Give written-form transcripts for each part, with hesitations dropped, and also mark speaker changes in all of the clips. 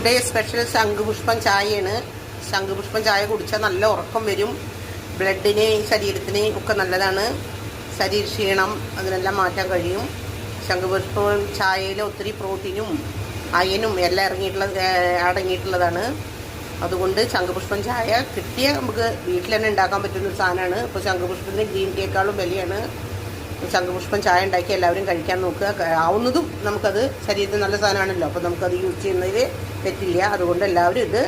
Speaker 1: Today special ശംഖുപുഷ്പം ചായയാണ്. ശംഖുപുഷ്പം ചായ കുടിച്ചാൽ നല്ല ഉറക്കം വരും. ബ്ലഡിന്, ശരീരത്തിന് ഒക്കെ നല്ലതാണ്. ശരീര ക്ഷീണം അതിനെല്ലാം മാറ്റാൻ കഴിയും. ശംഖുപുഷ്പം ചായയിൽ ഒത്തിരി പ്രോട്ടീനും അയനും എല്ലാം അടങ്ങിയിട്ടുള്ളതാണ്. അതുകൊണ്ട് ശംഖുപുഷ്പം ചായ കിട്ടിയ നമുക്ക് വീട്ടിൽ തന്നെ ഉണ്ടാക്കാൻ പറ്റുന്നൊരു സാധനമാണ്. ഇപ്പോൾ ശംഖുപുഷ്പത്തിന് ഗ്രീൻ ടീയേക്കാളും വിലയാണ്. ശംഖുപുഷ്പം ചായ ഉണ്ടാക്കി എല്ലാവരും കഴിക്കാൻ നോക്കുക. ആവുന്നതും നമുക്കത് ശരീരത്തിന് നല്ല സാധനമാണല്ലോ, അപ്പോൾ നമുക്കത് യൂസ് ചെയ്യുന്നതിൽ തെറ്റില്ല. അതുകൊണ്ട് എല്ലാവരും ഇത്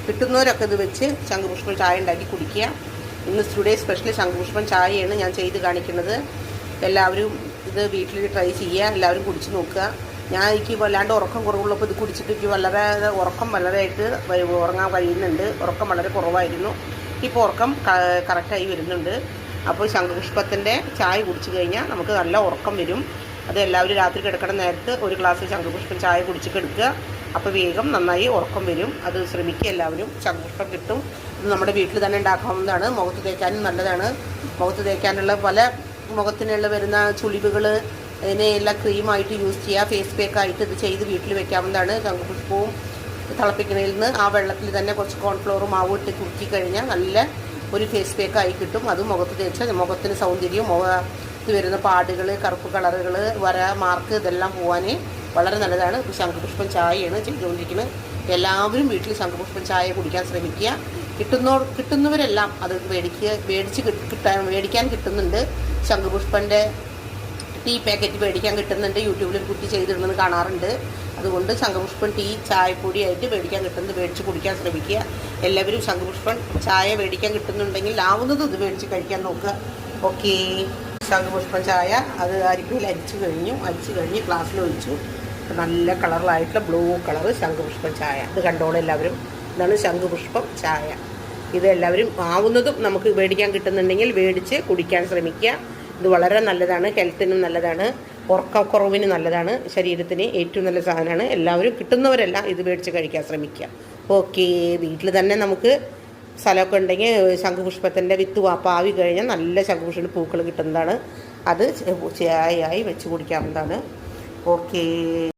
Speaker 1: കിട്ടുന്നവരൊക്കെ ഇത് വെച്ച് ശംഖുപുഷ്പം ചായ ഉണ്ടാക്കി കുടിക്കുക. ഇന്ന് ടുഡേ സ്പെഷ്യൽ ശംഖുപുഷ്പം ചായയാണ് ഞാൻ ചെയ്ത് കാണിക്കുന്നത്. എല്ലാവരും ഇത് വീട്ടിൽ ട്രൈ ചെയ്യുക, എല്ലാവരും കുടിച്ച് നോക്കുക. എനിക്ക് വല്ലാണ്ട് ഉറക്കം കുറവുള്ളപ്പോൾ ഇത് കുടിച്ചിട്ട് എനിക്ക് ഉറക്കം വളരെയായിട്ട് ഉറങ്ങാൻ കഴിയുന്നുണ്ട്. ഉറക്കം വളരെ കുറവായിരുന്നു. ഇപ്പോൾ ഉറക്കം കറക്റ്റായി വരുന്നുണ്ട്. അപ്പോൾ ശംഖുപുഷ്പത്തിൻ്റെ ചായ കുടിച്ചു കഴിഞ്ഞാൽ നമുക്ക് നല്ല ഉറക്കം വരും. അത് എല്ലാവരും രാത്രി കിടക്കണ നേരത്ത് ഒരു ഗ്ലാസ് ശംഖുപുഷ്പം ചായ കുടിച്ച് കിടക്കുക. അപ്പോൾ വേഗം നന്നായി ഉറക്കം വരും. അത് ശ്രമിക്കുക എല്ലാവരും. ശംഖുപുഷ്പം കിട്ടും. ഇത് നമ്മുടെ വീട്ടിൽ തന്നെ ഉണ്ടാക്കാവുന്നതാണ്. മുഖത്ത് തേക്കാനും നല്ലതാണ്. മുഖത്ത് തേക്കാനുള്ള പല മുഖത്തിനുള്ള വരുന്ന ചുളിവുകൾ അതിനെല്ലാം ക്രീമായിട്ട് യൂസ് ചെയ്യുക. ഫേസ് പാക്കായിട്ട് ഇത് ചെയ്ത് വീട്ടിൽ വെക്കാവുന്നതാണ്. ശംഖുപുഷ്പവും തിളപ്പിക്കുന്നതിൽ നിന്ന് ആ വെള്ളത്തിൽ തന്നെ കുറച്ച് കോൺഫ്ലവർ മാവ് ഇട്ട് കുറുക്കി കഴിഞ്ഞാൽ നല്ല ഒരു ഫേസ് പാക്കായി കിട്ടും. അത് മുഖത്ത് തേച്ചാൽ മുഖത്തിന് സൗന്ദര്യവും മുഖത്ത് വരുന്ന പാടുകൾ, കറുപ്പ് കളറുകൾ, വര, മാർക്ക് ഇതെല്ലാം പോകാൻ വളരെ നല്ലതാണ്. ശംഖുപുഷ്പം ചായയാണ് ചെയ്തുകൊണ്ടിരിക്കുന്നത്. എല്ലാവരും വീട്ടിൽ ശംഖുപുഷ്പം ചായ കുടിക്കാൻ ശ്രമിക്കുക. കിട്ടുന്നവരെല്ലാം അത് മേടിക്കാൻ കിട്ടുന്നുണ്ട്. ശംഖുപുഷ്പൻ്റെ ടീ പാക്കറ്റ് മേടിക്കാൻ കിട്ടുന്നുണ്ട്. യൂട്യൂബിൽ ഒരു കുട്ടി ചെയ്തിടുന്നത് കാണാറുണ്ട്. അതുകൊണ്ട് ശംഖുപുഷ്പം ടീ ചായപ്പൊടിയായിട്ട് മേടിക്കാൻ കിട്ടുന്നത് മേടിച്ച് കുടിക്കാൻ ശ്രമിക്കുക. എല്ലാവരും ശംഖുപുഷ്പം ചായ മേടിക്കാൻ കിട്ടുന്നുണ്ടെങ്കിൽ ആവുന്നതും ഇത് മേടിച്ച് കഴിക്കാൻ നോക്കുക. ഓക്കേ, ശംഖുപുഷ്പം ചായ അത് അരിപ്പയിൽ അരിച്ച് കഴിഞ്ഞ് ഗ്ലാസ്സിൽ ഒഴിച്ചു. നല്ല കളറിലായിട്ടുള്ള ബ്ലൂ കളറ് ശംഖുപുഷ്പം ചായ. ഇത് കണ്ടോളൂ എല്ലാവരും. ഇതാണ് ശംഖുപുഷ്പം ചായ. ഇത് എല്ലാവരും ആവുന്നതും നമുക്ക് മേടിക്കാൻ കിട്ടുന്നുണ്ടെങ്കിൽ മേടിച്ച് കുടിക്കാൻ ശ്രമിക്കുക. ഇത് വളരെ നല്ലതാണ്. ഹെൽത്തിനും നല്ലതാണ്. ഉറക്കക്കുറവിന് നല്ലതാണ്. ശരീരത്തിന് ഏറ്റവും നല്ല സാധനമാണ്. എല്ലാവരും കിട്ടുന്നവരെല്ലാം ഇത് മേടിച്ച് കഴിക്കാൻ ശ്രമിക്കുക. ഓക്കേ, വീട്ടിൽ തന്നെ നമുക്ക് സ്ഥലമൊക്കെ ഉണ്ടെങ്കിൽ ശംഖുപുഷ്പത്തിൻ്റെ വിത്ത് പാവി കഴിഞ്ഞാൽ നല്ല ശംഖുപുഷ്പത്തിൻ്റെ പൂക്കൾ കിട്ടുന്നതാണ്. അത് ചായയായി വെച്ച് കുടിക്കാവുന്നതാണ്. ഓക്കേ.